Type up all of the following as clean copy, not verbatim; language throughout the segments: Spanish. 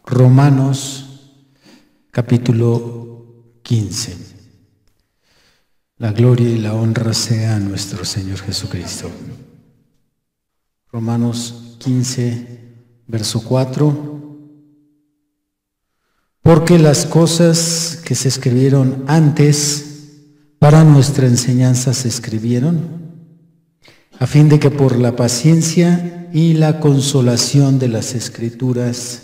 Romanos capítulo 15. La gloria y la honra sea a nuestro Señor Jesucristo. Romanos 15, verso 4. Porque las cosas que se escribieron antes para nuestra enseñanza se escribieron, a fin de que por la paciencia y la consolación de las Escrituras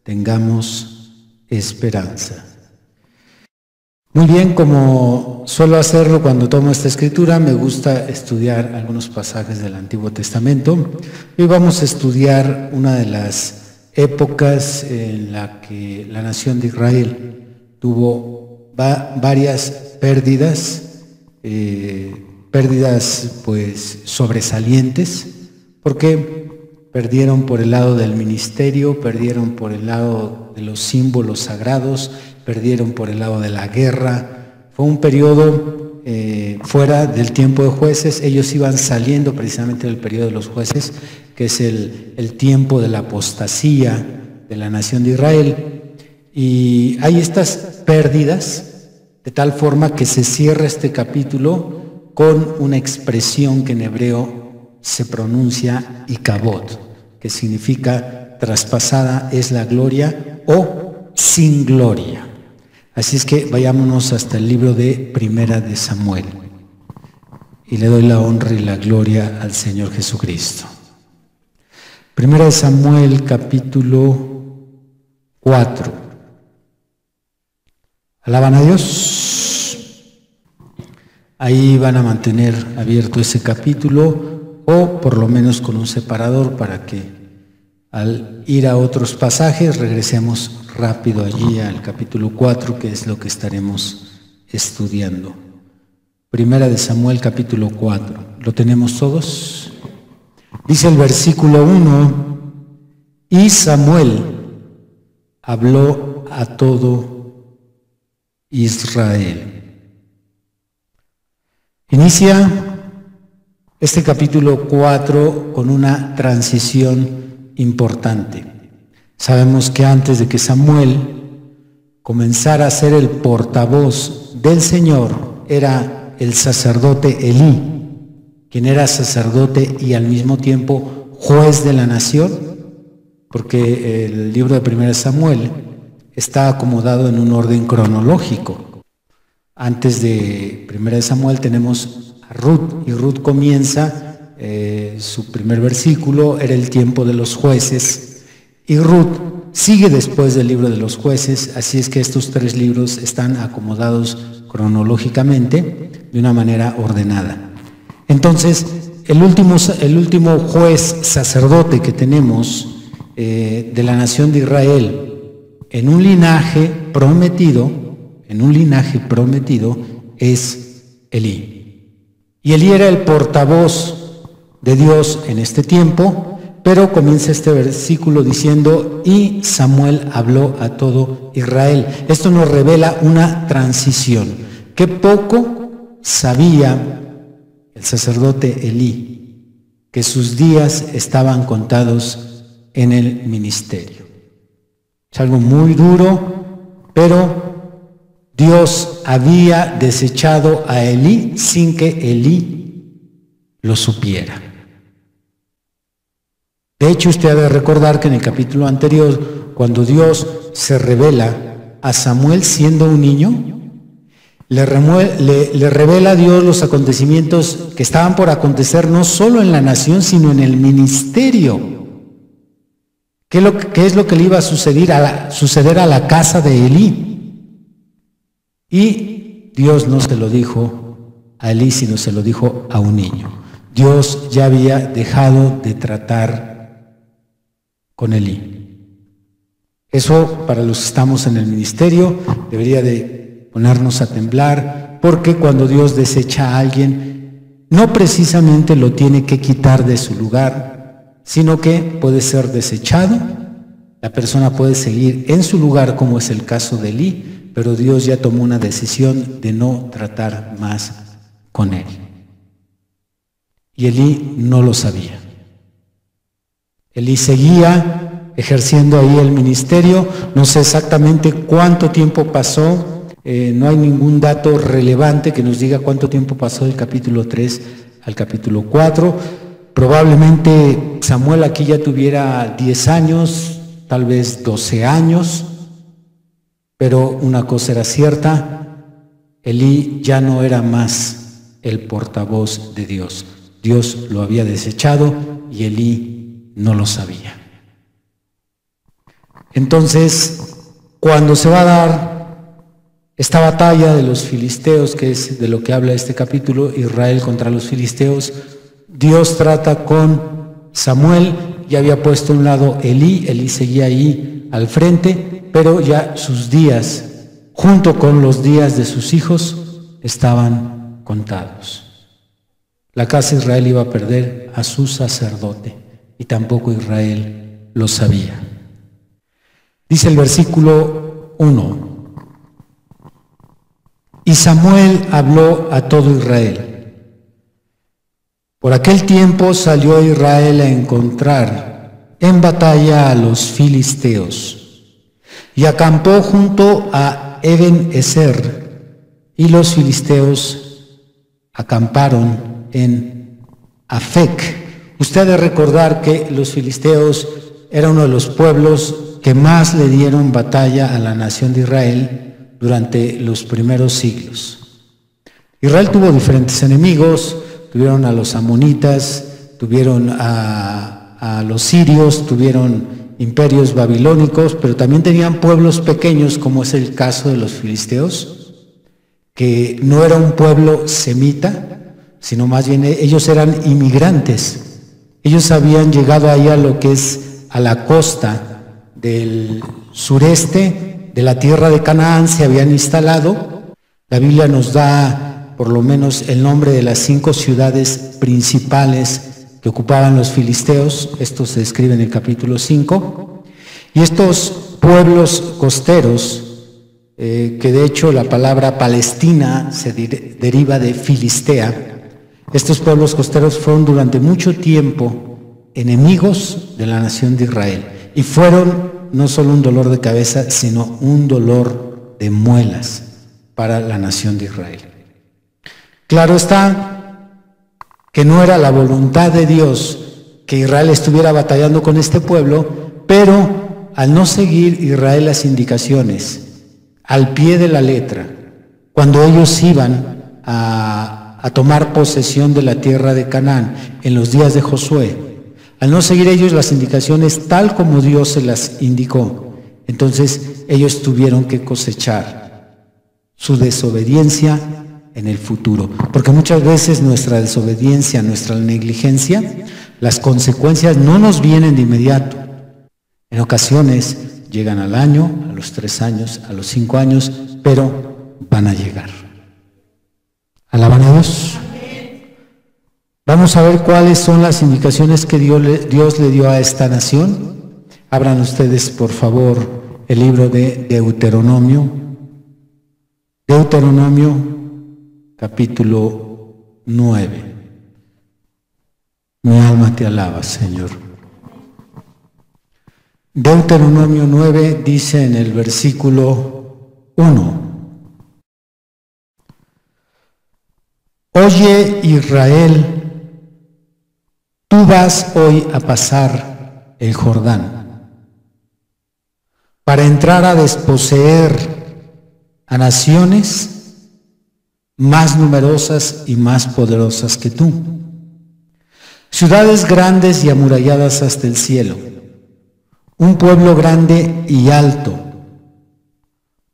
tengamos esperanza. Muy bien, como suelo hacerlo cuando tomo esta escritura, me gusta estudiar algunos pasajes del Antiguo Testamento. Hoy vamos a estudiar una de las épocas en la que la nación de Israel tuvo varias pérdidas, pues sobresalientes, porque perdieron por el lado del ministerio, perdieron por el lado de los símbolos sagrados, perdieron por el lado de la guerra. Fue un periodo fuera del tiempo de jueces. Ellos iban saliendo precisamente del periodo de los jueces, que es el tiempo de la apostasía de la nación de Israel. Y hay estas pérdidas, de tal forma que se cierra este capítulo con una expresión que en hebreo se pronuncia Ikabod, que significa traspasada es la gloria o sin gloria. Así es que vayámonos hasta el libro de Primera de Samuel y le doy la honra y la gloria al Señor Jesucristo. Primera de Samuel capítulo 4. ¿Alaban a Dios? Ahí van a mantener abierto ese capítulo, o por lo menos con un separador, para que al ir a otros pasajes regresemos rápido allí al capítulo 4, que es lo que estaremos estudiando. Primera de Samuel capítulo 4. ¿Lo tenemos todos? Dice el versículo 1: y Samuel habló a todo Israel. Inicia este capítulo 4 con una transición importante. Sabemos que antes de que Samuel comenzara a ser el portavoz del Señor, era el sacerdote Elí, quien era sacerdote y al mismo tiempo juez de la nación, porque el libro de Primera de Samuel está acomodado en un orden cronológico. Antes de Primera de Samuel tenemos a Ruth, y Ruth comienza, su primer versículo era el tiempo de los jueces, y Ruth sigue después del libro de los jueces. Así es que estos tres libros están acomodados cronológicamente de una manera ordenada. Entonces, el último juez sacerdote que tenemos de la nación de Israel en un linaje prometido es Elí. Y Elí era el portavoz de Dios en este tiempo, pero comienza este versículo diciendo: y Samuel habló a todo Israel. Esto nos revela una transición que poco sabía el sacerdote Elí, que sus días estaban contados en el ministerio. Es algo muy duro, pero Dios había desechado a Elí sin que Elí lo supiera. De hecho, usted ha de recordar que en el capítulo anterior, cuando Dios se revela a Samuel siendo un niño, le revela a Dios los acontecimientos que estaban por acontecer no solo en la nación, sino en el ministerio. ¿Qué es lo que le iba a suceder a la casa de Elí? Y Dios no se lo dijo a Elí, sino se lo dijo a un niño. Dios ya había dejado de tratar con Elí. Eso, para los que estamos en el ministerio, debería de ponernos a temblar, porque cuando Dios desecha a alguien, no precisamente lo tiene que quitar de su lugar, sino que puede ser desechado. La persona puede seguir en su lugar, como es el caso de Elí, pero Dios ya tomó una decisión de no tratar más con él. Y Elí no lo sabía. Elí seguía ejerciendo ahí el ministerio. No sé exactamente cuánto tiempo pasó, no hay ningún dato relevante que nos diga cuánto tiempo pasó del capítulo 3 al capítulo 4. Probablemente Samuel aquí ya tuviera 10 años, tal vez 12 años, pero una cosa era cierta: Elí ya no era más el portavoz de Dios. Dios lo había desechado y Elí no lo sabía. Entonces, cuando se va a dar esta batalla de los filisteos, que es de lo que habla este capítulo, Israel contra los filisteos, Dios trata con Samuel. Ya había puesto a un lado Elí seguía ahí al frente, pero ya sus días, junto con los días de sus hijos, estaban contados. La casa de Israel iba a perder a su sacerdote, y tampoco Israel lo sabía. Dice el versículo 1: y Samuel habló a todo Israel. Por aquel tiempo salió Israel a encontrar en batalla a los filisteos, y acampó junto a Eben-ezer, y los filisteos acamparon en Afec. Usted ha de recordar que los filisteos eran uno de los pueblos que más le dieron batalla a la nación de Israel durante los primeros siglos. Israel tuvo diferentes enemigos. Tuvieron a los amonitas, tuvieron a los sirios, tuvieron imperios babilónicos, pero también tenían pueblos pequeños, como es el caso de los filisteos, que no era un pueblo semita, sino más bien ellos eran inmigrantes. Ellos habían llegado ahí a lo que es a la costa del sureste de la tierra de Canaán, se habían instalado. La Biblia nos da por lo menos el nombre de las 5 ciudades principales que ocupaban los filisteos. Esto se describe en el capítulo 5. Y estos pueblos costeros, que de hecho la palabra Palestina se deriva de Filistea, estos pueblos costeros fueron durante mucho tiempo enemigos de la nación de Israel, y fueron no solo un dolor de cabeza, sino un dolor de muelas para la nación de Israel. Claro está que no era la voluntad de Dios que Israel estuviera batallando con este pueblo, pero al no seguir Israel las indicaciones al pie de la letra, cuando ellos iban a tomar posesión de la tierra de Canaán en los días de Josué, al no seguir ellos las indicaciones tal como Dios se las indicó, entonces ellos tuvieron que cosechar su desobediencia en el futuro, porque muchas veces nuestra desobediencia, nuestra negligencia, las consecuencias no nos vienen de inmediato. En ocasiones llegan al año, a los 3 años, a los 5 años, pero van a llegar. ¿Alaban a Dios? Vamos a ver cuáles son las indicaciones que Dios le dio a esta nación. Abran ustedes, por favor, el libro de Deuteronomio. Deuteronomio, capítulo 9. Mi alma te alaba, Señor. Deuteronomio 9 dice en el versículo 1: Oye, Israel, tú vas hoy a pasar el Jordán para entrar a desposeer a naciones más numerosas y más poderosas que tú, ciudades grandes y amuralladas hasta el cielo, un pueblo grande y alto,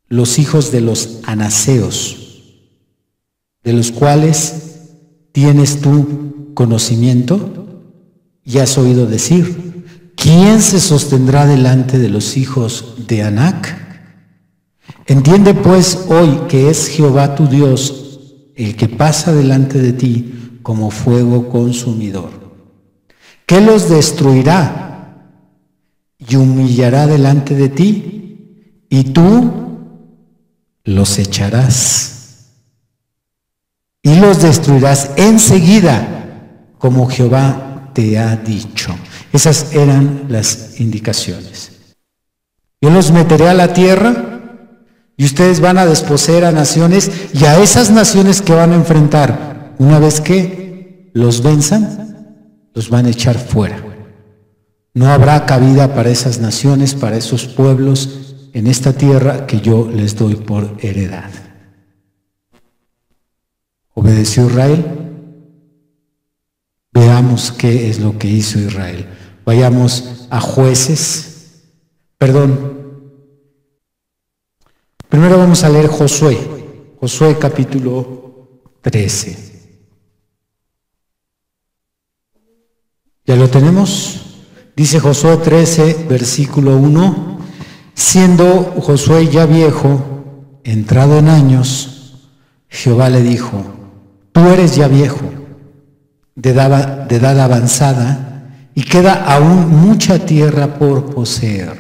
los hijos de los anaseos, de los cuales tienes tú conocimiento. Y has oído decir: ¿quién se sostendrá delante de los hijos de Anac? Entiende pues hoy que es Jehová tu Dios el que pasa delante de ti como fuego consumidor, que los destruirá y humillará delante de ti, y tú los echarás y los destruirás enseguida, como Jehová te ha dicho. Esas eran las indicaciones. Yo los meteré a la tierra y ustedes van a desposeer a naciones, y a esas naciones que van a enfrentar, una vez que los venzan, los van a echar fuera. No habrá cabida para esas naciones, para esos pueblos en esta tierra que yo les doy por heredad. ¿Obedeció Israel? Veamos qué es lo que hizo Israel. Vayamos a Jueces. Primero vamos a leer Josué. Josué capítulo 13. ¿Ya lo tenemos? Dice Josué 13, versículo 1. Siendo Josué ya viejo, entrado en años, Jehová le dijo: tú eres ya viejo, de edad avanzada, y queda aún mucha tierra por poseer.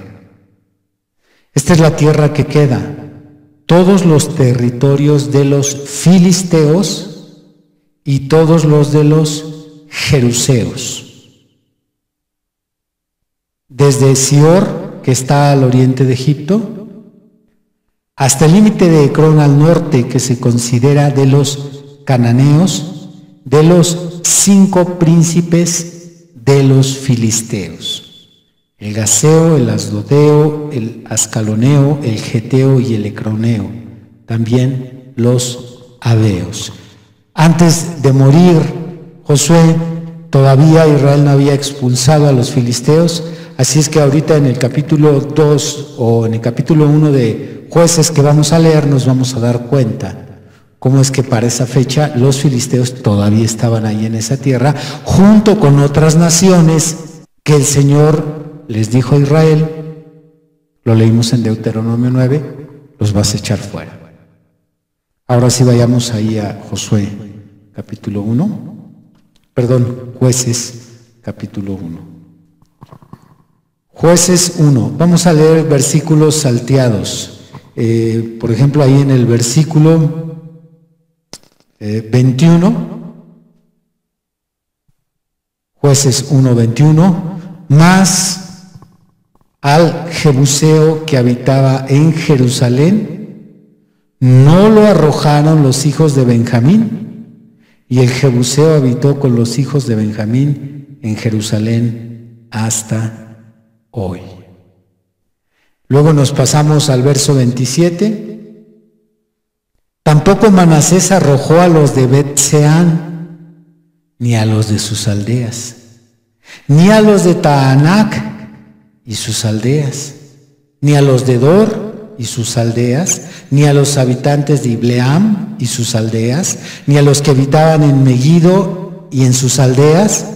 Esta es la tierra que queda, todos los territorios de los filisteos y todos los de los jeruseos. Desde Sior, que está al oriente de Egipto, hasta el límite de Ecrón al norte, que se considera de los cananeos, de los 5 príncipes de los filisteos: el gaseo, el asdodeo, el ascaloneo, el geteo y el ecroneo, también los aveos. Antes de morir Josué, todavía Israel no había expulsado a los filisteos. Así es que ahorita en el capítulo 2 o en el capítulo 1 de Jueces que vamos a leer, nos vamos a dar cuenta cómo es que para esa fecha los filisteos todavía estaban ahí en esa tierra, junto con otras naciones que el Señor les dijo a Israel, lo leímos en Deuteronomio 9, los vas a echar fuera. Ahora sí vayamos ahí a Josué capítulo 1, Jueces capítulo 1. Jueces 1, vamos a leer versículos salteados. Por ejemplo, ahí en el versículo 21, Jueces 1, 21, mas al jebuseo que habitaba en Jerusalén, no lo arrojaron los hijos de Benjamín, y el jebuseo habitó con los hijos de Benjamín en Jerusalén hasta hoy. Luego nos pasamos al verso 27. Tampoco Manasés arrojó a los de Bet-Seán, ni a los de sus aldeas, ni a los de Taanac y sus aldeas, ni a los de Dor y sus aldeas, ni a los habitantes de Ibleam y sus aldeas, ni a los que habitaban en Megiddo y en sus aldeas.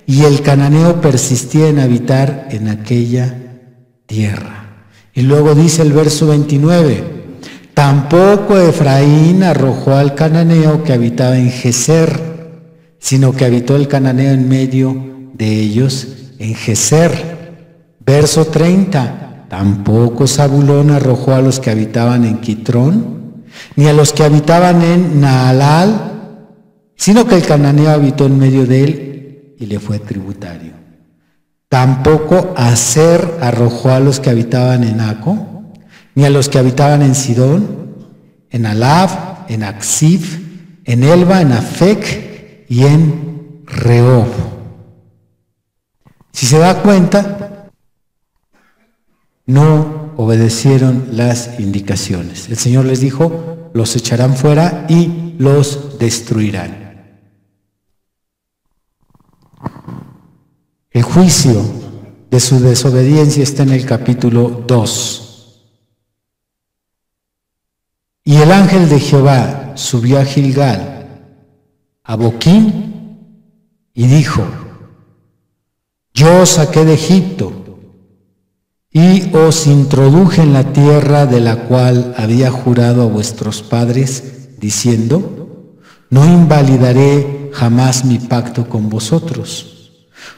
Y el cananeo persistía en habitar en aquella tierra. Y luego dice el verso 29, tampoco Efraín arrojó al cananeo que habitaba en Geser, sino que habitó el cananeo en medio de ellos en Geser. Verso 30, tampoco Zabulón arrojó a los que habitaban en Quitrón, ni a los que habitaban en Naalal, sino que el cananeo habitó en medio de él y le fue tributario. Tampoco Aser arrojó a los que habitaban en Aco, ni a los que habitaban en Sidón, en Alab, en Aksif, en Elba, en Afec y en Rehob. Si se da cuenta, no obedecieron las indicaciones. El Señor les dijo, los echarán fuera y los destruirán. El juicio de su desobediencia está en el capítulo 2. Y el ángel de Jehová subió a Gilgal, a Boquín, y dijo: yo os saqué de Egipto y os introduje en la tierra de la cual había jurado a vuestros padres, diciendo: no invalidaré jamás mi pacto con vosotros,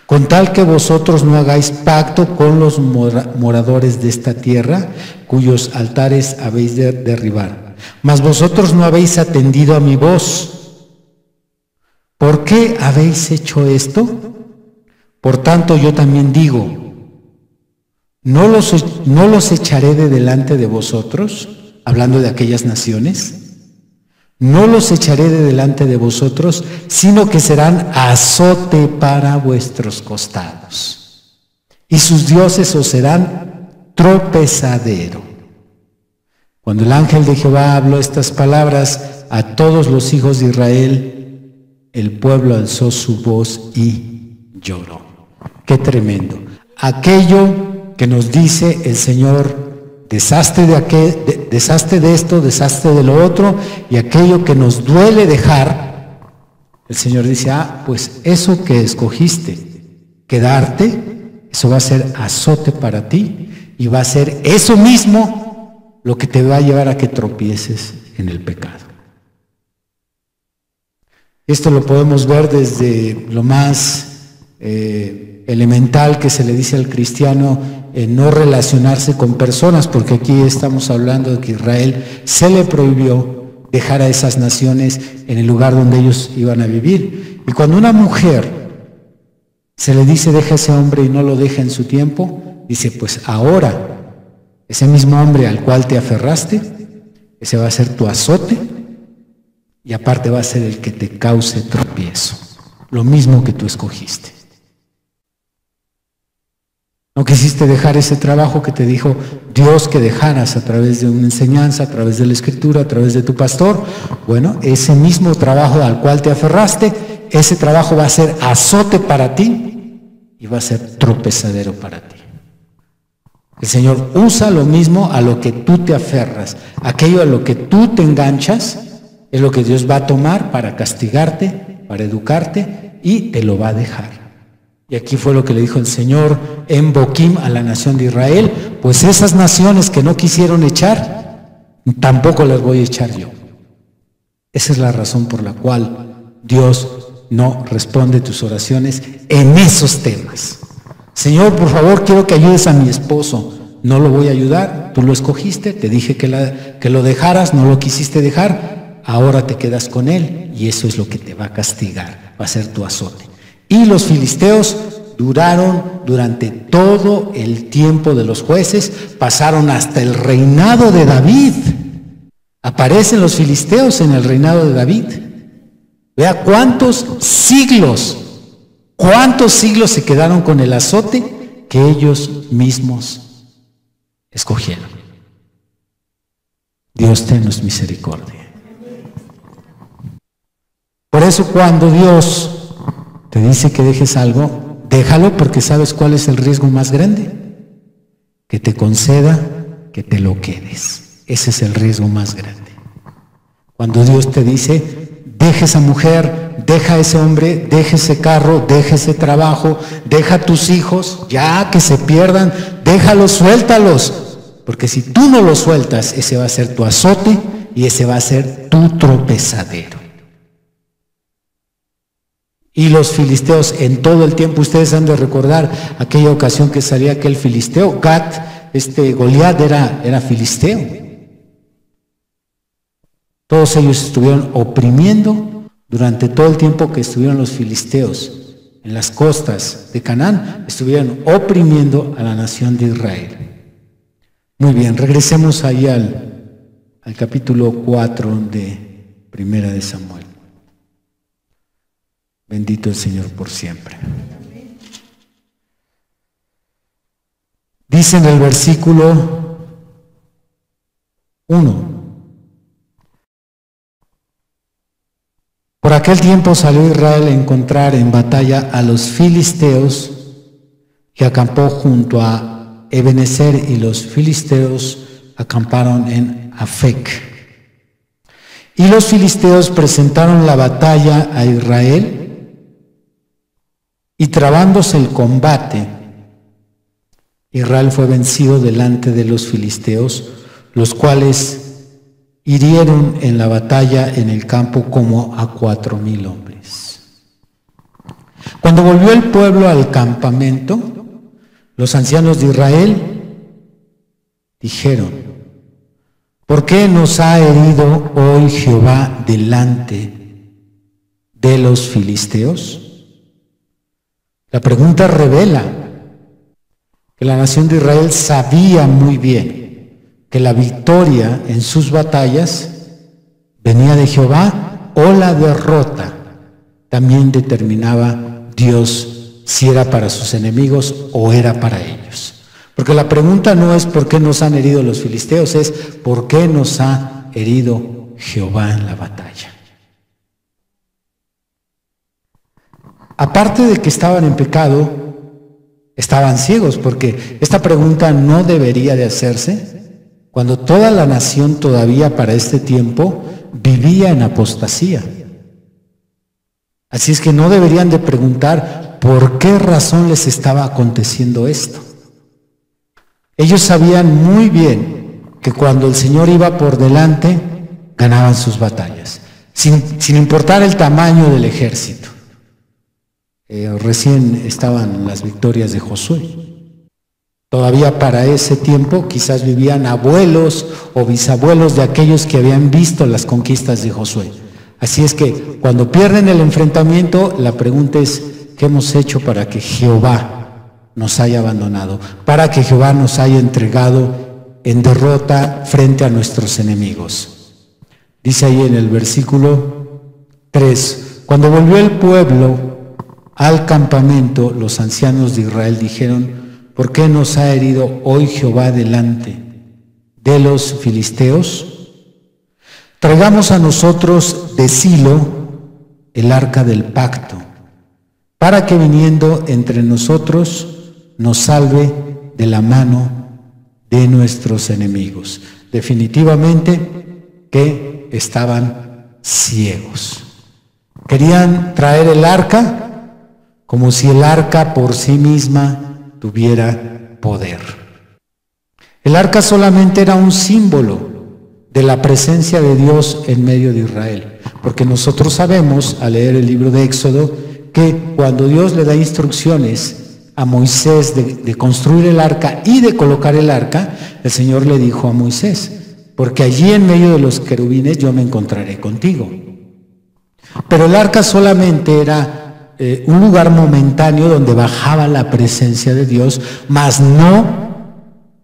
con tal que vosotros no hagáis pacto con los moradores de esta tierra, cuyos altares habéis de derribar. Mas vosotros no habéis atendido a mi voz. ¿Por qué habéis hecho esto? Por tanto, yo también digo, ¿no los echaré de delante de vosotros? Hablando de aquellas naciones. No los echaré de delante de vosotros, sino que serán azote para vuestros costados. Y sus dioses os serán tropezadero. Cuando el ángel de Jehová habló estas palabras a todos los hijos de Israel, el pueblo alzó su voz y lloró. ¡Qué tremendo! Aquello que nos dice el Señor, deshazte de esto, deshazte de lo otro, y aquello que nos duele dejar, el Señor dice, pues eso que escogiste, quedarte, eso va a ser azote para ti, y va a ser eso mismo lo que te va a llevar a que tropieces en el pecado. Esto lo podemos ver desde lo más elemental que se le dice al cristiano, no relacionarse con personas, porque aquí estamos hablando de que Israel se le prohibió dejar a esas naciones en el lugar donde ellos iban a vivir. Y cuando una mujer se le dice deja a ese hombre y no lo deja en su tiempo, dice pues ahora ese mismo hombre al cual te aferraste, ese va a ser tu azote y aparte va a ser el que te cause tropiezo, lo mismo que tú escogiste. No quisiste dejar ese trabajo que te dijo Dios que dejaras a través de una enseñanza, a través de la Escritura, a través de tu pastor. Bueno, ese mismo trabajo al cual te aferraste, ese trabajo va a ser azote para ti y va a ser tropezadero para ti. El Señor usa lo mismo a lo que tú te aferras. Aquello a lo que tú te enganchas es lo que Dios va a tomar para castigarte, para educarte y te lo va a dejar. Y aquí fue lo que le dijo el Señor en Boquim a la nación de Israel, pues esas naciones que no quisieron echar, tampoco las voy a echar yo. Esa es la razón por la cual Dios no responde tus oraciones en esos temas. Señor, por favor, quiero que ayudes a mi esposo. No lo voy a ayudar, tú lo escogiste, te dije que lo dejaras, no lo quisiste dejar, ahora te quedas con él y eso es lo que te va a castigar, va a ser tu azote. Y los filisteos duraron durante todo el tiempo de los jueces, pasaron hasta el reinado de David. Aparecen los filisteos en el reinado de David. Vea cuántos siglos se quedaron con el azote que ellos mismos escogieron. Dios, tennos misericordia. Por eso cuando Dios te dice que dejes algo, déjalo porque sabes cuál es el riesgo más grande. Que te conceda que te lo quedes. Ese es el riesgo más grande. Cuando Dios te dice, deja esa mujer, deja ese hombre, deja ese carro, deja ese trabajo, deja tus hijos, ya que se pierdan, déjalos, suéltalos. Porque si tú no los sueltas, ese va a ser tu azote y ese va a ser tu tropezadero. Y los filisteos en todo el tiempo, ustedes han de recordar aquella ocasión que salía aquel filisteo, Goliat era filisteo. Todos ellos estuvieron oprimiendo durante todo el tiempo que estuvieron los filisteos en las costas de Canaán, estuvieron oprimiendo a la nación de Israel. Muy bien, regresemos ahí al capítulo 4 de Primera de Samuel. Bendito el Señor por siempre. Dice en el versículo 1: Por aquel tiempo salió Israel a encontrar en batalla a los filisteos que acampó junto a Ebenezer, y los filisteos acamparon en Afec. Y los filisteos presentaron la batalla a Israel, y trabándose el combate, Israel fue vencido delante de los filisteos, los cuales hirieron en la batalla en el campo como a 4,000 hombres. Cuando volvió el pueblo al campamento, los ancianos de Israel dijeron: ¿por qué nos ha herido hoy Jehová delante de los filisteos? La pregunta revela que la nación de Israel sabía muy bien que la victoria en sus batallas venía de Jehová, o la derrota también determinaba Dios si era para sus enemigos o era para ellos. Porque la pregunta no es por qué nos han herido los filisteos, es por qué nos ha herido Jehová en la batalla. Aparte de que estaban en pecado, estaban ciegos, porque esta pregunta no debería de hacerse cuando toda la nación todavía para este tiempo vivía en apostasía. Así es que no deberían de preguntar por qué razón les estaba aconteciendo esto. Ellos sabían muy bien que cuando el Señor iba por delante, ganaban sus batallas, sin importar el tamaño del ejército. Recién estaban las victorias de Josué. Todavía para ese tiempo quizás vivían abuelos o bisabuelos de aquellos que habían visto las conquistas de Josué. Así es que cuando pierden el enfrentamiento, la pregunta es, ¿qué hemos hecho para que Jehová nos haya abandonado? Para que Jehová nos haya entregado en derrota frente a nuestros enemigos. Dice ahí en el versículo 3, cuando volvió el pueblo al campamento, los ancianos de Israel dijeron, ¿por qué nos ha herido hoy Jehová delante de los filisteos? Traigamos a nosotros de Silo el arca del pacto, para que viniendo entre nosotros nos salve de la mano de nuestros enemigos. Definitivamente que estaban ciegos. Querían traer el arca como si el arca por sí misma tuviera poder. El arca solamente era un símbolo de la presencia de Dios en medio de Israel, porque nosotros sabemos, al leer el libro de Éxodo, que cuando Dios le da instrucciones a Moisés de construir el arca y de colocar el arca, el Señor le dijo a Moisés, porque allí en medio de los querubines yo me encontraré contigo. Pero el arca solamente era un lugar momentáneo donde bajaba la presencia de Dios, mas no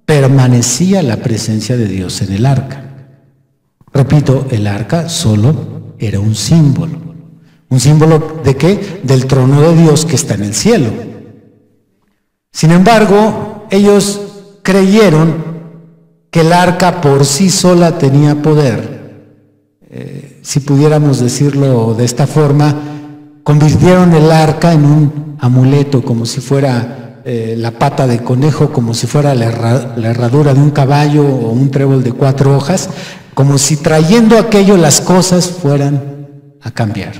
permanecía la presencia de Dios en el arca. Repito, el arca solo era un símbolo. ¿Un símbolo de qué? Del trono de Dios que está en el cielo. Sin embargo, ellos creyeron que el arca por sí sola tenía poder. Si pudiéramos decirlo de esta forma, convirtieron el arca en un amuleto, como si fuera la pata de conejo, como si fuera la herradura de un caballo o un trébol de 4 hojas, como si trayendo aquello las cosas fueran a cambiar.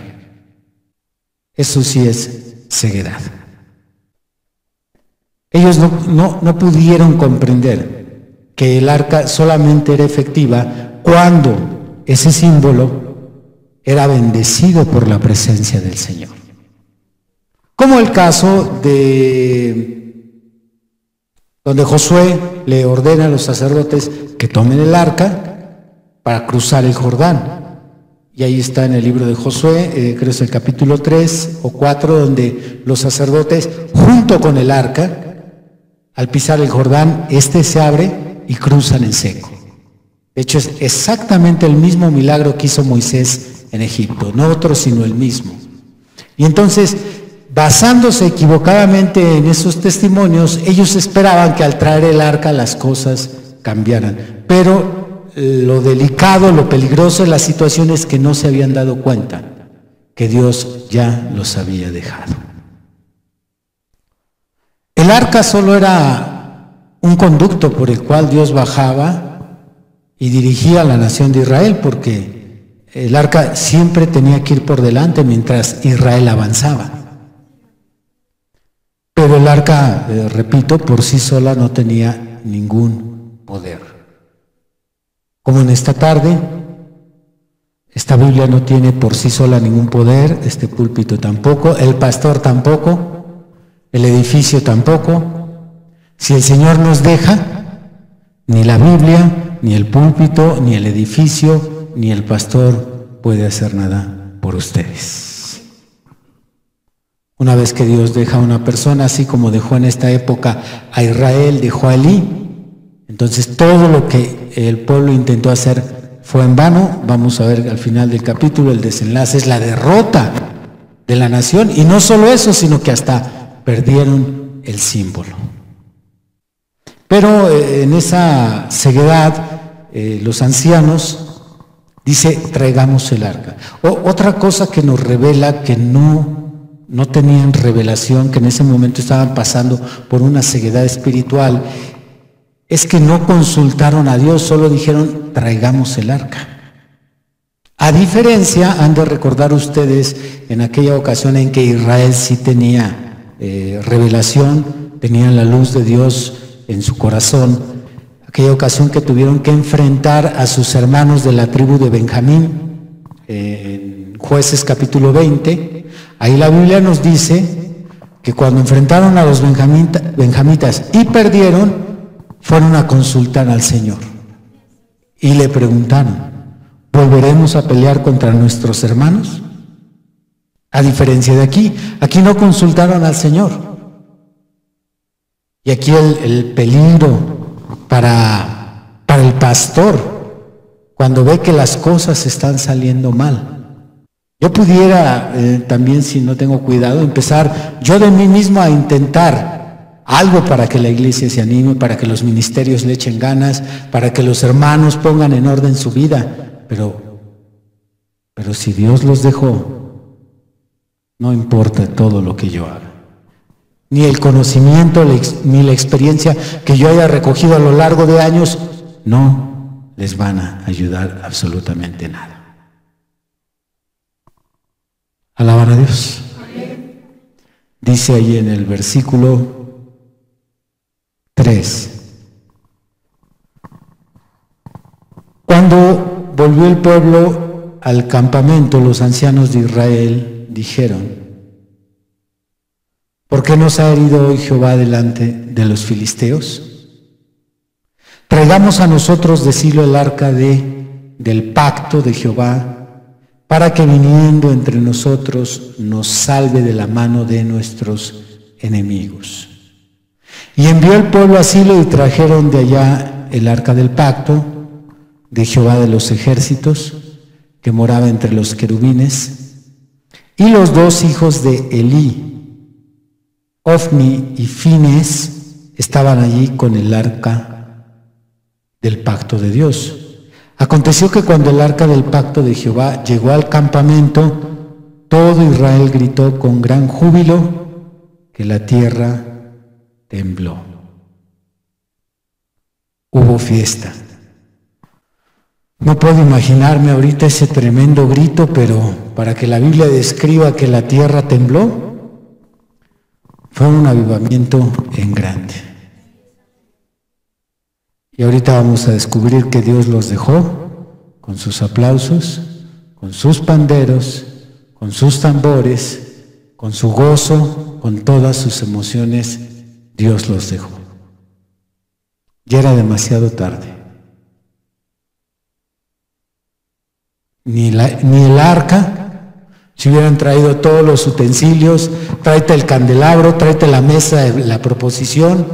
Eso sí es ceguedad. Ellos no pudieron comprender que el arca solamente era efectiva cuando ese símbolo era bendecido por la presencia del Señor. Como el caso de donde Josué le ordena a los sacerdotes que tomen el arca para cruzar el Jordán. Y ahí está en el libro de Josué, creo que es el capítulo 3 o 4, donde los sacerdotes, junto con el arca, al pisar el Jordán, se abre y cruzan en seco. De hecho, es exactamente el mismo milagro que hizo Moisés en Egipto, no otro sino el mismo. Y entonces, basándose equivocadamente en esos testimonios, ellos esperaban que al traer el arca las cosas cambiaran. Pero lo delicado, lo peligroso de la situación es que no se habían dado cuenta que Dios ya los había dejado. El arca solo era un conducto por el cual Dios bajaba y dirigía a la nación de Israel, porque el arca siempre tenía que ir por delante mientras Israel avanzaba. Pero el arca, repito, por sí sola no tenía ningún poder. Como en esta tarde, esta Biblia no tiene por sí sola ningún poder, este púlpito tampoco, el pastor tampoco, el edificio tampoco. Si el Señor nos deja, ni la Biblia, ni el púlpito, ni el edificio, ni el pastor puede hacer nada por ustedes. Una vez que Dios deja a una persona, así como dejó en esta época a Israel, dejó a Elí, entonces todo lo que el pueblo intentó hacer fue en vano. Vamos a ver al final del capítulo, el desenlace es la derrota de la nación, y no solo eso, sino que hasta perdieron el símbolo. Pero en esa ceguedad, los ancianos, dice, traigamos el arca. Otra cosa que nos revela que no tenían revelación, que en ese momento estaban pasando por una ceguedad espiritual, es que no consultaron a Dios, solo dijeron, traigamos el arca. A diferencia, han de recordar ustedes, en aquella ocasión en que Israel sí tenía revelación, tenían la luz de Dios en su corazón, aquella ocasión que tuvieron que enfrentar a sus hermanos de la tribu de Benjamín, en Jueces capítulo 20, ahí la Biblia nos dice que cuando enfrentaron a los benjamitas y perdieron, fueron a consultar al Señor y le preguntaron, ¿volveremos a pelear contra nuestros hermanos? A diferencia de aquí no consultaron al Señor. Y aquí el peligro para el pastor, cuando ve que las cosas están saliendo mal. Yo pudiera también, si no tengo cuidado, empezar yo de mí mismo a intentar algo para que la iglesia se anime, para que los ministerios le echen ganas, para que los hermanos pongan en orden su vida. Pero si Dios los dejó, no importa todo lo que yo haga. Ni el conocimiento, ni la experiencia que yo haya recogido a lo largo de años, no les van a ayudar absolutamente nada. Alabar a Dios. Dice ahí en el versículo 3. Cuando volvió el pueblo al campamento, los ancianos de Israel dijeron, ¿por qué nos ha herido hoy Jehová delante de los filisteos? Traigamos a nosotros de Silo el arca del pacto de Jehová, para que viniendo entre nosotros nos salve de la mano de nuestros enemigos. Y envió el pueblo a Silo y trajeron de allá el arca del pacto de Jehová de los ejércitos, que moraba entre los querubines, y los dos hijos de Elí, Ofni y Fines, estaban allí con el arca del pacto de Dios. Aconteció que cuando el arca del pacto de Jehová llegó al campamento, todo Israel gritó con gran júbilo, que la tierra tembló. Hubo fiesta. No puedo imaginarme ahorita ese tremendo grito, pero para que la Biblia describa que la tierra tembló, fue un avivamiento en grande. Y ahorita vamos a descubrir que Dios los dejó con sus aplausos, con sus panderos, con sus tambores, con su gozo, con todas sus emociones. Dios los dejó. Ya era demasiado tarde. Ni el arca. Si hubieran traído todos los utensilios, tráete el candelabro, tráete la mesa de la proposición,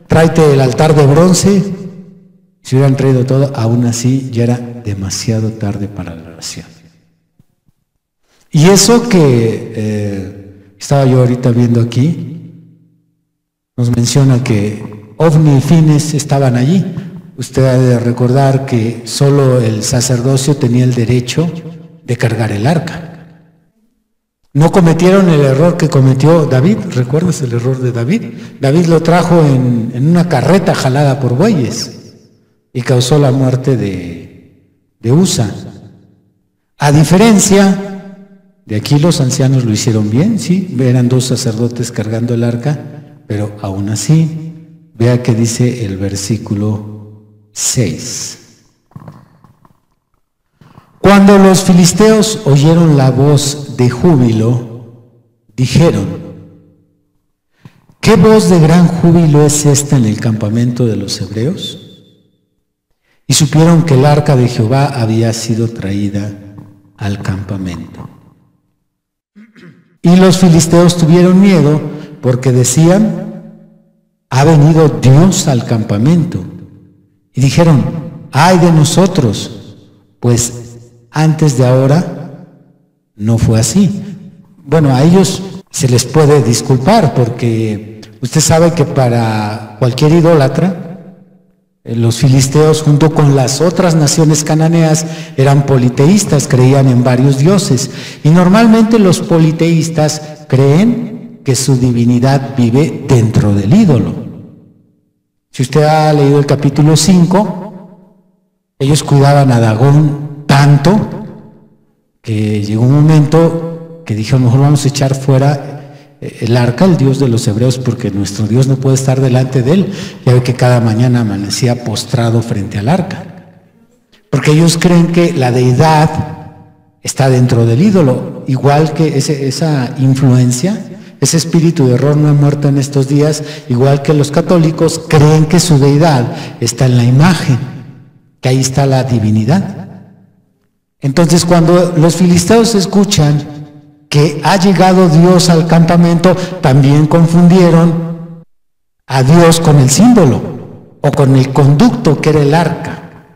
tráete el altar de bronce. Si hubieran traído todo, aún así ya era demasiado tarde para la oración. Y eso que estaba yo ahorita viendo aquí, nos menciona que Ofni y Fines estaban allí. Usted ha de recordar que solo el sacerdocio tenía el derecho de cargar el arca. No cometieron el error que cometió David. ¿Recuerdas el error de David? David lo trajo en una carreta jalada por bueyes y causó la muerte de Usa. A diferencia de aquí, los ancianos lo hicieron bien, sí, eran dos sacerdotes cargando el arca, pero aún así, vea que dice el versículo 6. Cuando los filisteos oyeron la voz de júbilo, dijeron, ¿qué voz de gran júbilo es esta en el campamento de los hebreos? Y supieron que el arca de Jehová había sido traída al campamento. Y los filisteos tuvieron miedo porque decían: ha venido Dios al campamento. Y dijeron: ay de nosotros, pues antes de ahora no fue así. Bueno, a ellos se les puede disculpar porque usted sabe que para cualquier idólatra, los filisteos junto con las otras naciones cananeas eran politeístas, creían en varios dioses. Y normalmente los politeístas creen que su divinidad vive dentro del ídolo. Si usted ha leído el capítulo 5, ellos cuidaban a Dagón tanto que llegó un momento que dijeron: mejor vamos a echar fuera el arca, el Dios de los hebreos, porque nuestro Dios no puede estar delante de él. Ya ve que cada mañana amanecía postrado frente al arca, porque ellos creen que la deidad está dentro del ídolo, igual que esa influencia, ese espíritu de error no ha muerto en estos días, igual que los católicos creen que su deidad está en la imagen, que ahí está la divinidad. Entonces, cuando los filisteos escuchan que ha llegado Dios al campamento, también confundieron a Dios con el símbolo o con el conducto que era el arca.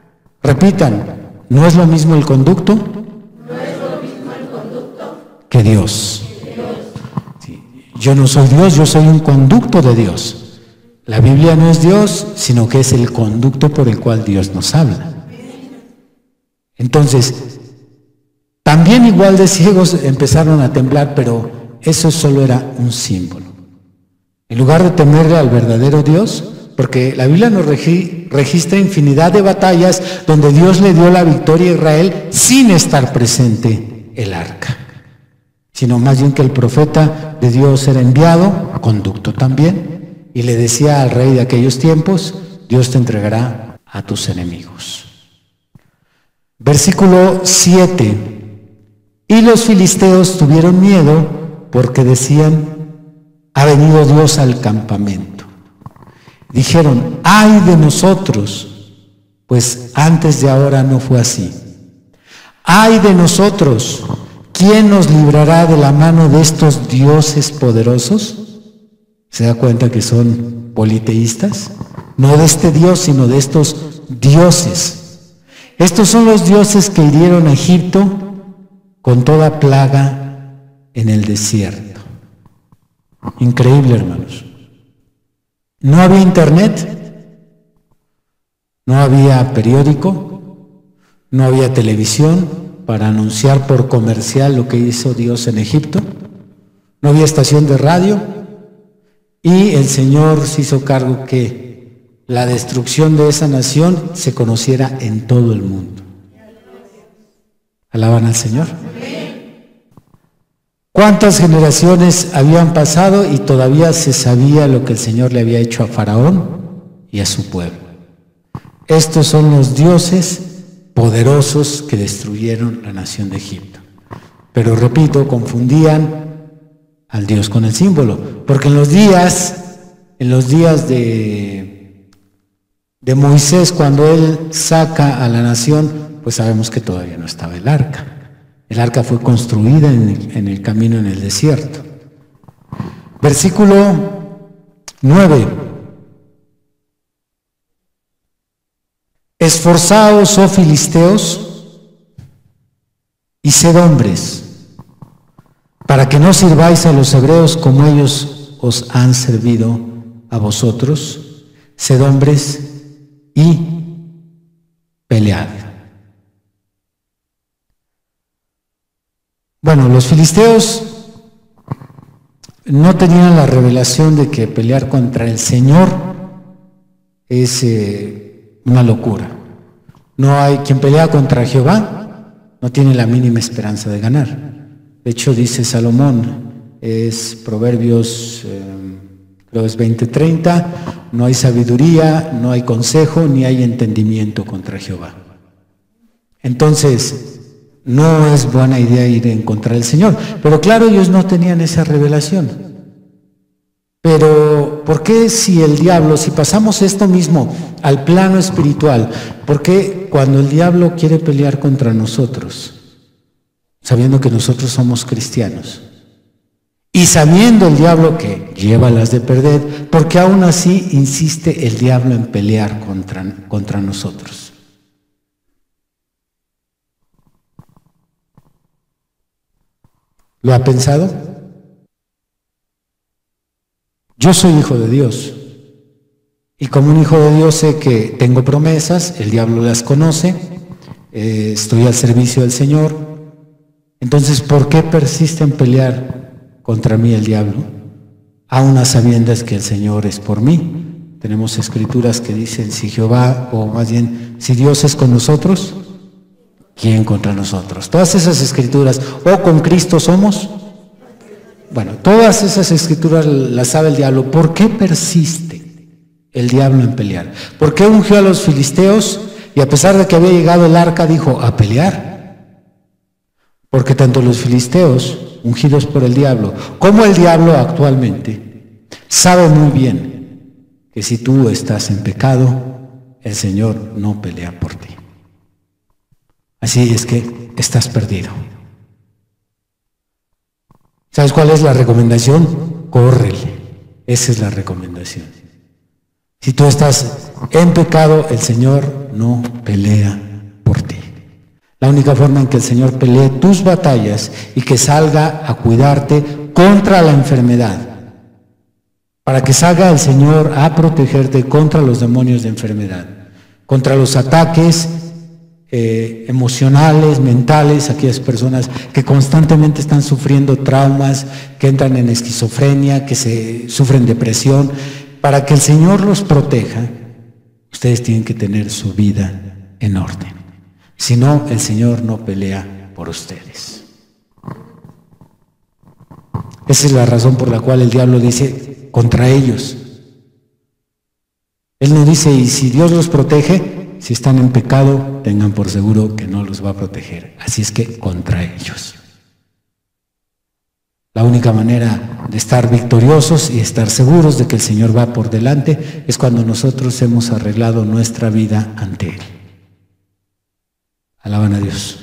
Repitan: ¿no es lo mismo el conducto? No es lo mismo el conducto que Dios. Sí, yo no soy Dios, yo soy un conducto de Dios. La Biblia no es Dios, sino que es el conducto por el cual Dios nos habla. Entonces, también igual de ciegos empezaron a temblar, pero eso solo era un símbolo. En lugar de temerle al verdadero Dios, porque la Biblia nos registra infinidad de batallas donde Dios le dio la victoria a Israel sin estar presente el arca, sino más bien que el profeta de Dios era enviado, conducto también, y le decía al rey de aquellos tiempos: Dios te entregará a tus enemigos. Versículo 7. Y los filisteos tuvieron miedo porque decían: ha venido Dios al campamento. Dijeron: ay de nosotros, pues antes de ahora no fue así. Ay de nosotros, ¿quién nos librará de la mano de estos dioses poderosos? ¿Se da cuenta que son politeístas? No de este Dios, sino de estos dioses. Estos son los dioses que hirieron a Egipto con toda plaga en el desierto. Increíble, hermanos. No había internet, no había periódico, no había televisión para anunciar por comercial lo que hizo Dios en Egipto, no había estación de radio, y el Señor se hizo cargo que la destrucción de esa nación se conociera en todo el mundo. ¿Alaban al Señor? ¿Cuántas generaciones habían pasado y todavía se sabía lo que el Señor le había hecho a Faraón y a su pueblo? Estos son los dioses poderosos que destruyeron la nación de Egipto. Pero repito, confundían al Dios con el símbolo, porque en los días de Moisés, cuando él saca a la nación, pues sabemos que todavía no estaba el arca. El arca fue construida en el camino en el desierto. Versículo 9. Esforzaos, oh filisteos, y sed hombres, para que no sirváis a los hebreos como ellos os han servido a vosotros. Sed hombres y pelead. Bueno, los filisteos no tenían la revelación de que pelear contra el Señor es una locura. No hay quien pelea contra Jehová, no tiene la mínima esperanza de ganar. De hecho, dice Salomón, es Proverbios, creo es 20:30, no hay sabiduría, no hay consejo, ni hay entendimiento contra Jehová. Entonces, no es buena idea ir en contra del Señor. Pero claro, ellos no tenían esa revelación. Pero, ¿por qué si pasamos esto mismo al plano espiritual, por qué cuando el diablo quiere pelear contra nosotros, sabiendo que nosotros somos cristianos, Y sabiendo el diablo que llévalas de perder, porque aún así insiste el diablo en pelear contra nosotros. ¿Lo ha pensado? Yo soy hijo de Dios. Y como un hijo de Dios sé que tengo promesas, el diablo las conoce, estoy al servicio del Señor. Entonces, ¿por qué persiste en pelear contra mí el diablo? Aún a sabiendas que el Señor es por mí. Tenemos escrituras que dicen, si Jehová, o más bien, si Dios es con nosotros, ¿quién contra nosotros? Todas esas escrituras, o con Cristo somos. Bueno, todas esas escrituras las sabe el diablo. ¿Por qué persiste el diablo en pelear? ¿Por qué ungió a los filisteos y a pesar de que había llegado el arca dijo a pelear? Porque tanto los filisteos, ungidos por el diablo, como el diablo actualmente, sabe muy bien que si tú estás en pecado, el Señor no pelea por ti. Así es que estás perdido. ¿Sabes cuál es la recomendación? Córrele. Esa es la recomendación. Si tú estás en pecado, el Señor no pelea por ti. La única forma en que el Señor pelee tus batallas y que salga a cuidarte contra la enfermedad, para que salga el Señor a protegerte contra los demonios de enfermedad, contra los ataques emocionales, mentales, aquellas personas que constantemente están sufriendo traumas, que entran en esquizofrenia, que sufren depresión. Para que el Señor los proteja, ustedes tienen que tener su vida en orden. Si no, el Señor no pelea por ustedes. Esa es la razón por la cual el diablo dice contra ellos. Él no dice, y si Dios los protege, si están en pecado, tengan por seguro que no los va a proteger. Así es que contra ellos. La única manera de estar victoriosos y estar seguros de que el Señor va por delante es cuando nosotros hemos arreglado nuestra vida ante Él. Alaban a Dios.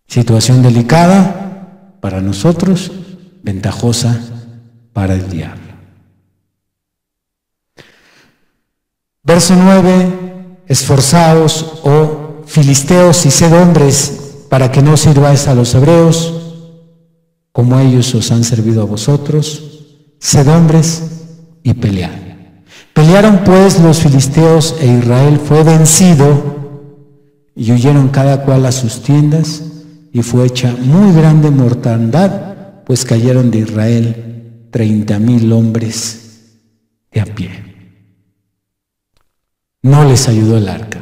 Situación delicada para nosotros, ventajosa para el diablo. Verso 9, esforzaos, oh filisteos, y sed hombres, para que no sirváis a los hebreos, como ellos os han servido a vosotros. Sed hombres y pelead. Pelearon pues los filisteos, e Israel fue vencido, y huyeron cada cual a sus tiendas, y fue hecha muy grande mortandad, pues cayeron de Israel 30,000 hombres de a pie. No les ayudó el arca.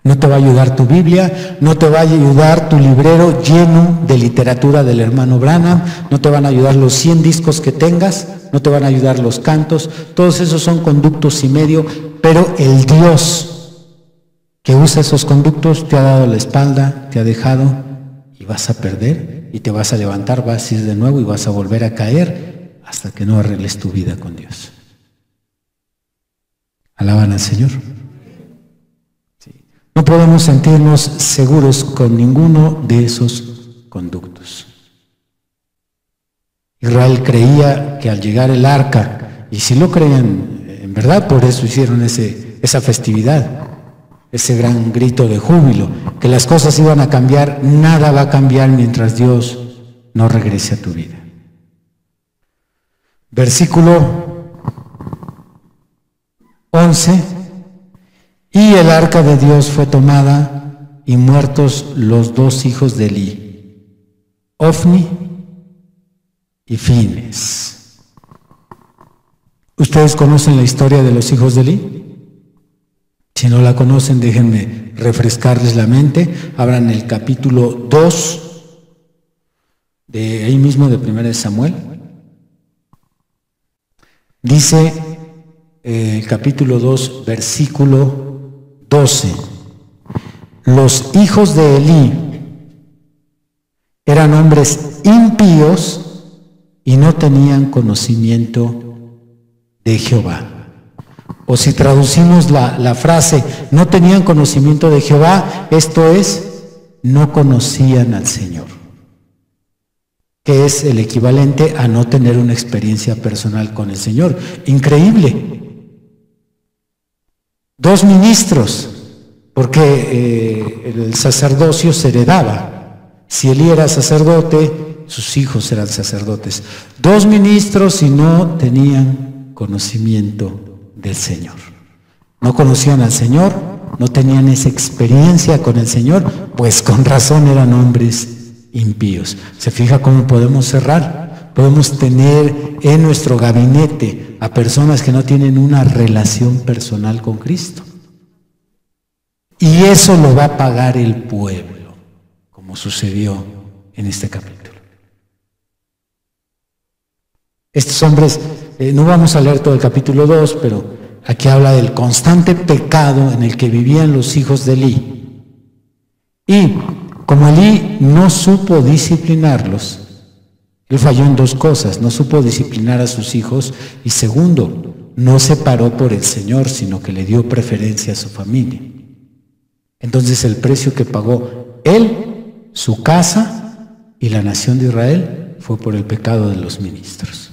No te va a ayudar tu Biblia, no te va a ayudar tu librero lleno de literatura del hermano Branham, no te van a ayudar los 100 discos que tengas, no te van a ayudar los cantos, todos esos son conductos y medio, pero el Dios que usa esos conductos te ha dado la espalda, te ha dejado y vas a perder y te vas a levantar, vas a ir de nuevo y vas a volver a caer hasta que no arregles tu vida con Dios. ¿Alaban al Señor? Sí. No podemos sentirnos seguros con ninguno de esos conductos. Israel creía que al llegar el arca, y si lo creían en verdad, por eso hicieron esa festividad, ese gran grito de júbilo, que las cosas iban a cambiar. Nada va a cambiar mientras Dios no regrese a tu vida. Versículo 11, y el arca de Dios fue tomada y muertos los 2 hijos de Elí, Ofni y Fines. ¿Ustedes conocen la historia de los hijos de Elí? Si no la conocen, déjenme refrescarles la mente. Abran el capítulo 2 de ahí mismo de 1 Samuel. Dice capítulo 2, versículo 12. Los hijos de Elí eran hombres impíos y no tenían conocimiento de Jehová. O si traducimos la frase, no tenían conocimiento de Jehová, esto es, no conocían al Señor. que es el equivalente a no tener una experiencia personal con el Señor. Increíble. 2 ministros, porque el sacerdocio se heredaba. Si Elí era sacerdote, sus hijos eran sacerdotes. 2 ministros y no tenían conocimiento del Señor. No conocían al Señor, no tenían esa experiencia con el Señor, pues con razón eran hombres impíos. ¿Se fija cómo podemos cerrar? Podemos tener en nuestro gabinete a personas que no tienen una relación personal con Cristo. Y eso lo va a pagar el pueblo, como sucedió en este capítulo. Estos hombres, no vamos a leer todo el capítulo 2, pero aquí habla del constante pecado en el que vivían los hijos de Elí. Y como Elí no supo disciplinarlos, él falló en 2 cosas: no supo disciplinar a sus hijos, y segundo, no se paró por el Señor, sino que le dio preferencia a su familia. Entonces el precio que pagó él, su casa y la nación de Israel fue por el pecado de los ministros.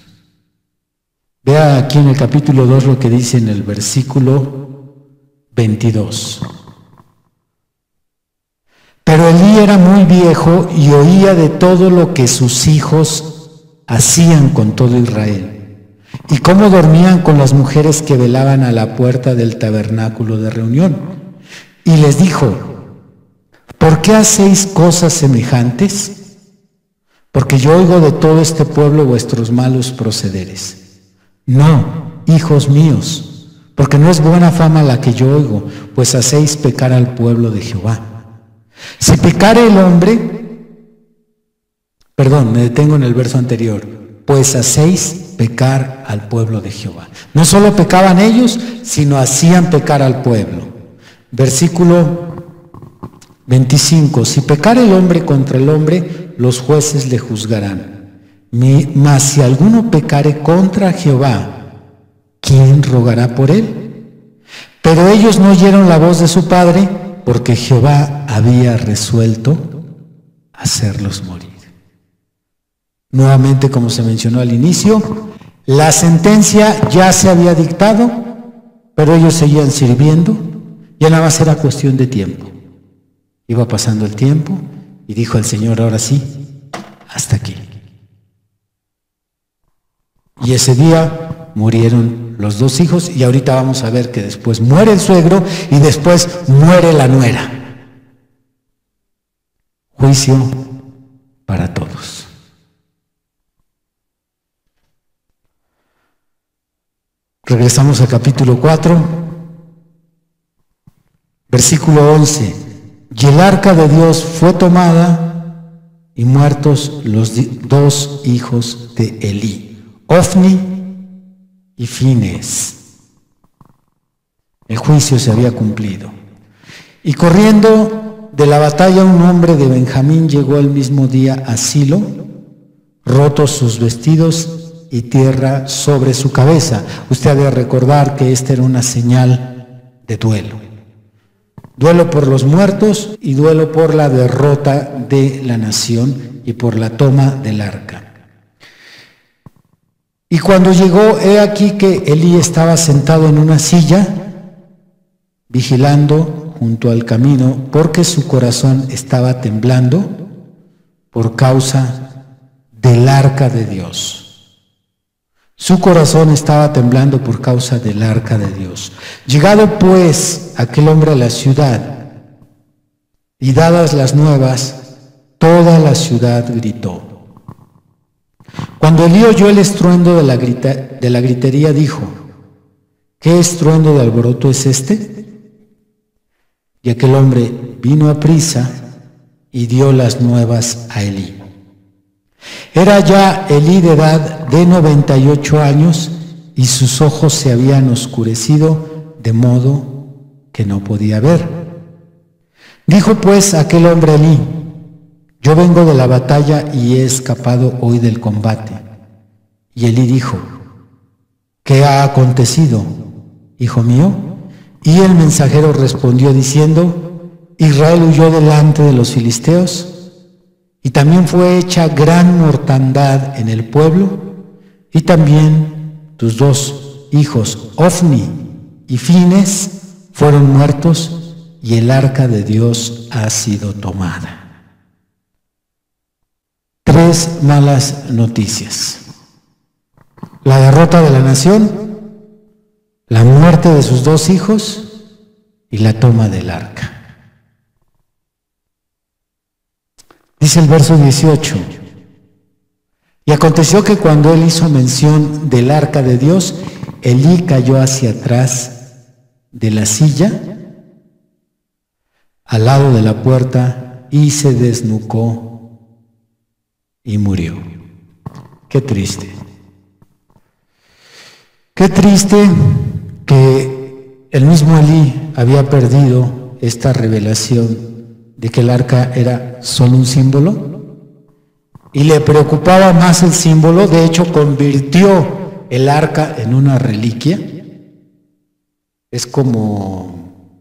Vea aquí en el capítulo 2 lo que dice en el versículo 22. Pero Elí era muy viejo y oía de todo lo que sus hijos hacían con todo Israel, y cómo dormían con las mujeres que velaban a la puerta del tabernáculo de reunión. Y les dijo: ¿por qué hacéis cosas semejantes? Porque yo oigo de todo este pueblo vuestros malos procederes. No, hijos míos, porque no es buena fama la que yo oigo, pues hacéis pecar al pueblo de Jehová. Si pecare el hombre, me detengo en el verso anterior, pues hacéis pecar al pueblo de Jehová. No solo pecaban ellos, sino hacían pecar al pueblo. Versículo 25, si pecare el hombre contra el hombre, los jueces le juzgarán. Mas si alguno pecare contra Jehová, ¿quién rogará por él? Pero ellos no oyeron la voz de su padre, porque Jehová había resuelto hacerlos morir. Nuevamente, como se mencionó al inicio, la sentencia ya se había dictado, pero ellos seguían sirviendo. Ya nada más era cuestión de tiempo. Iba pasando el tiempo y dijo el Señor: ahora sí, hasta aquí. Y ese día murieron los 2 hijos, y ahorita vamos a ver que después muere el suegro y después muere la nuera. Juicio para todos. Regresamos al capítulo 4, versículo 11. Y el arca de Dios fue tomada y muertos los 2 hijos de Elí, Ofni y Fines. El juicio se había cumplido. Y corriendo de la batalla un hombre de Benjamín llegó el mismo día a Silo, rotos sus vestidos y tierra sobre su cabeza. Usted ha de recordar que esta era una señal de duelo. Duelo por los muertos y duelo por la derrota de la nación y por la toma del arca. Y cuando llegó, he aquí que Elí estaba sentado en una silla, vigilando junto al camino, porque su corazón estaba temblando por causa del arca de Dios. Su corazón estaba temblando por causa del arca de Dios. Llegado pues aquel hombre a la ciudad, y dadas las nuevas, toda la ciudad gritó. Cuando Elí oyó el estruendo de la gritería, dijo: ¿qué estruendo de alboroto es este? Y aquel hombre vino aprisa y dio las nuevas a Elí. Era ya Elí de edad de 98 años y sus ojos se habían oscurecido de modo que no podía ver. Dijo pues aquel hombre a Elí: yo vengo de la batalla y he escapado hoy del combate. Y Elí dijo: ¿qué ha acontecido, hijo mío? Y el mensajero respondió diciendo: Israel huyó delante de los filisteos Y también fue hecha gran mortandad en el pueblo, y también tus 2 hijos, Ofni y Fines, fueron muertos, y el arca de Dios ha sido tomada. 3 malas noticias: la derrota de la nación, la muerte de sus 2 hijos y la toma del arca. Dice el verso 18: y aconteció que cuando él hizo mención del arca de Dios, Elí cayó hacia atrás de la silla, al lado de la puerta, y se desnucó y murió. Qué triste. Qué triste que el mismo Elí había perdido esta revelación de que el arca era solo un símbolo, y le preocupaba más el símbolo. De hecho, convirtió el arca en una reliquia. Es como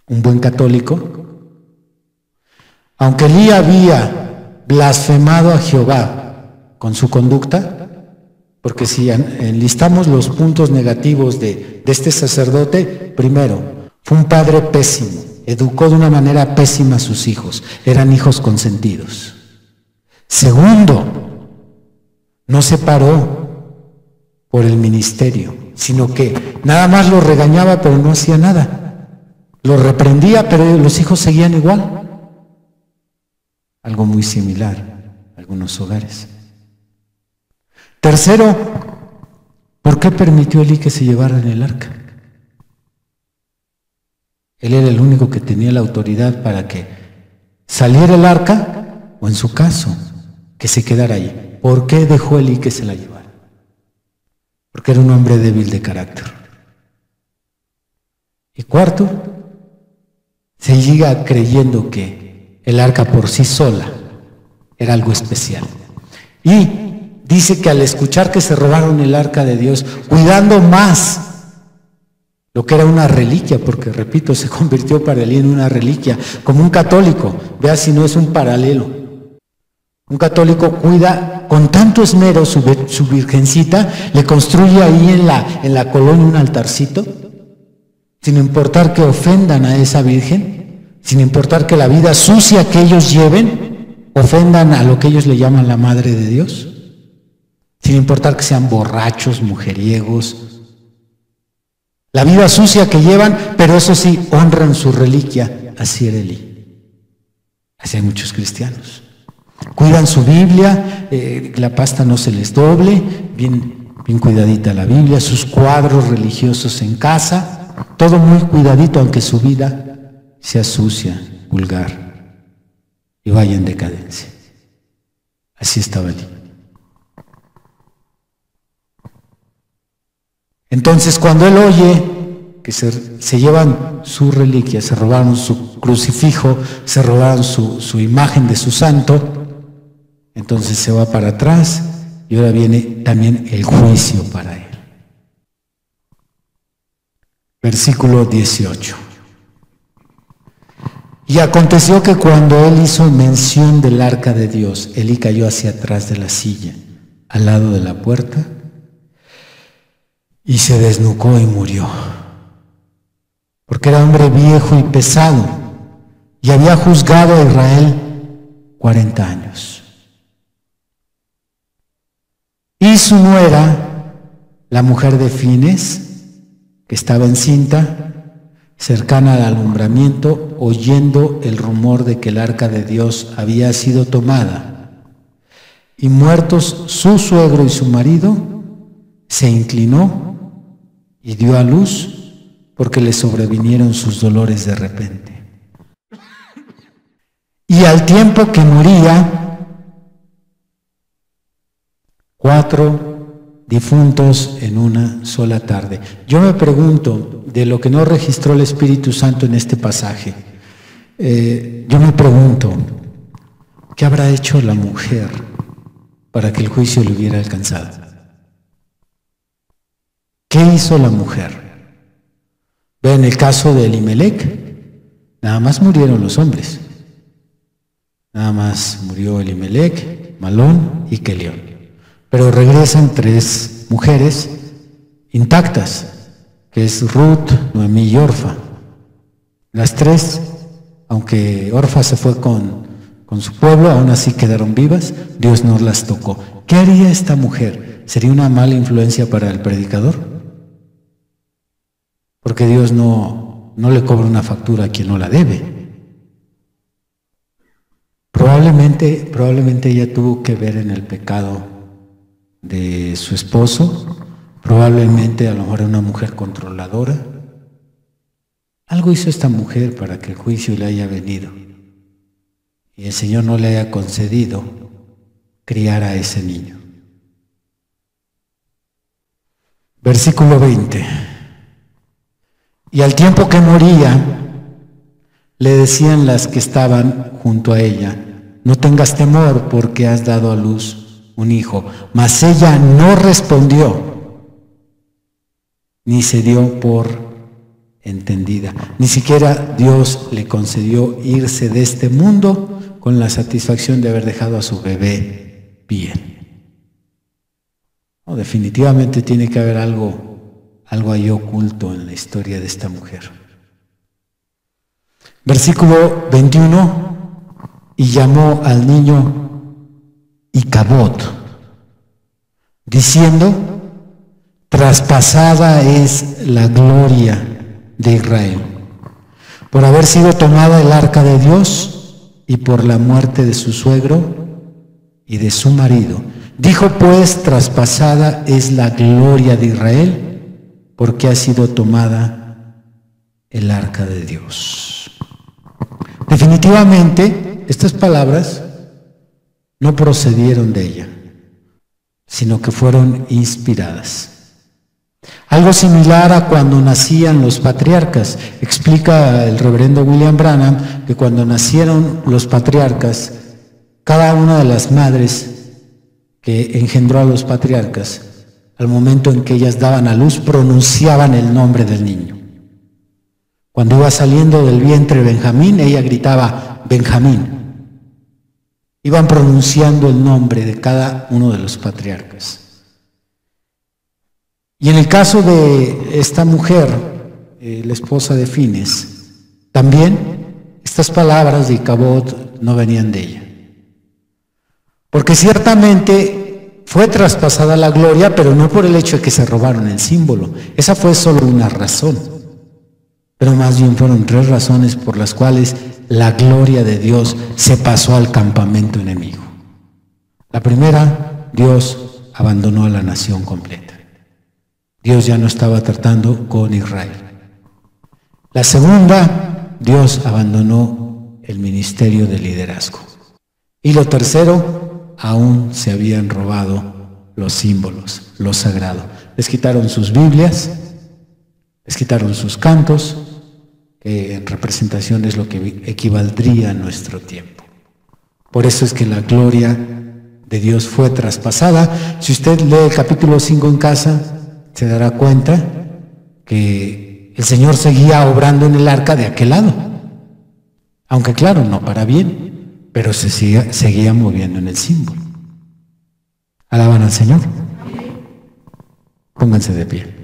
un buen católico. Aunque Elí había blasfemado a Jehová con su conducta, porque si enlistamos los puntos negativos de este sacerdote, primero, fue un padre pésimo. Educó de una manera pésima a sus hijos. Eran hijos consentidos. Segundo, no se paró por el ministerio, sino que nada más los regañaba, pero no hacía nada. Los reprendía, pero los hijos seguían igual. Algo muy similar en algunos hogares. Tercero, ¿por qué permitió Elí que se llevaran el arca? Él era el único que tenía la autoridad para que saliera el arca, o en su caso, que se quedara ahí. ¿Por qué dejó Elí que se la llevara? Porque era un hombre débil de carácter. Y cuarto, se llega creyendo que el arca por sí sola era algo especial. Y dice que al escuchar que se robaron el arca de Dios, cuidando más lo que era una reliquia, porque repito, se convirtió para Elí en una reliquia, como un católico. Vea si no es un paralelo. Un católico cuida con tanto esmero su virgencita, le construye ahí en la colonia un altarcito, sin importar que ofendan a esa virgen, sin importar que la vida sucia que ellos lleven ofendan a lo que ellos le llaman la Madre de Dios, sin importar que sean borrachos, mujeriegos, la vida sucia que llevan, pero eso sí, honran su reliquia. Así era Elí. Así hay muchos cristianos. Cuidan su Biblia, la pasta no se les doble, bien cuidadita la Biblia, sus cuadros religiosos en casa, todo muy cuidadito, aunque su vida sea sucia, vulgar y vaya en decadencia. Así estaba Elí. Entonces, cuando él oye que se llevan su reliquia, se robaron su crucifijo, se robaron su imagen de su santo, entonces se va para atrás y ahora viene también el juicio para él. Versículo 18. Y aconteció que cuando él hizo mención del arca de Dios, Elí cayó hacia atrás de la silla, al lado de la puerta, y se desnucó y murió, porque era hombre viejo y pesado, y había juzgado a Israel 40 años. Y su nuera, la mujer de Fines, que estaba encinta, cercana al alumbramiento, oyendo el rumor de que el arca de Dios había sido tomada, y muertos su suegro y su marido, se inclinó y dio a luz, porque le sobrevinieron sus dolores de repente. Y al tiempo que moría, 4 difuntos en una sola tarde. Yo me pregunto, de lo que no registró el Espíritu Santo en este pasaje, yo me pregunto, ¿qué habrá hecho la mujer para que el juicio le hubiera alcanzado? ¿Qué hizo la mujer? Ve, en el caso de Elimelec, nada más murieron los hombres. Nada más murió Elimelech, Malón y Kelión. Pero regresan 3 mujeres intactas, que es Ruth, Noemí y Orfa. Las 3, aunque Orfa se fue con su pueblo, aún así quedaron vivas. Dios no las tocó. ¿Qué haría esta mujer? ¿Sería una mala influencia para el predicador? Porque Dios no le cobra una factura a quien no la debe. Probablemente ella tuvo que ver en el pecado de su esposo. Probablemente a lo mejor era una mujer controladora. Algo hizo esta mujer para que el juicio le haya venido y el Señor no le haya concedido criar a ese niño. Versículo 20. Y al tiempo que moría, le decían las que estaban junto a ella: no tengas temor, porque has dado a luz un hijo. Mas ella no respondió, ni se dio por entendida. Ni siquiera Dios le concedió irse de este mundo con la satisfacción de haber dejado a su bebé bien. No, definitivamente tiene que haber algo ahí oculto en la historia de esta mujer. Versículo 21. Y llamó al niño Icabod, diciendo: traspasada es la gloria de Israel, por haber sido tomada el arca de Dios y por la muerte de su suegro y de su marido. Dijo pues: traspasada es la gloria de Israel, porque ha sido tomada el arca de Dios. Definitivamente, estas palabras no procedieron de ella, sino que fueron inspiradas. Algo similar a cuando nacían los patriarcas. Explica el reverendo William Branham que cuando nacieron los patriarcas, cada una de las madres que engendró a los patriarcas, al momento en que ellas daban a luz, pronunciaban el nombre del niño. Cuando iba saliendo del vientre Benjamín, ella gritaba: Benjamín. Iban pronunciando el nombre de cada uno de los patriarcas. Y en el caso de esta mujer, la esposa de Fines, también estas palabras de Icabod no venían de ella. Porque ciertamente fue traspasada la gloria, pero no por el hecho de que se robaron el símbolo. Esa fue solo una razón. Pero más bien fueron 3 razones por las cuales la gloria de Dios se pasó al campamento enemigo. La primera, Dios abandonó a la nación completa. Dios ya no estaba tratando con Israel. La segunda, Dios abandonó el ministerio de liderazgo. Y lo tercero, aún se habían robado los símbolos, lo sagrado. Les quitaron sus Biblias, les quitaron sus cantos, que en representación es lo que equivaldría a nuestro tiempo. Por eso es que la gloria de Dios fue traspasada. Si usted lee el capítulo 5 en casa, se dará cuenta que el Señor seguía obrando en el arca de aquel lado. Aunque claro, no para bien, pero se seguía moviendo en el símbolo. ¿Alaban al Señor? Pónganse de pie.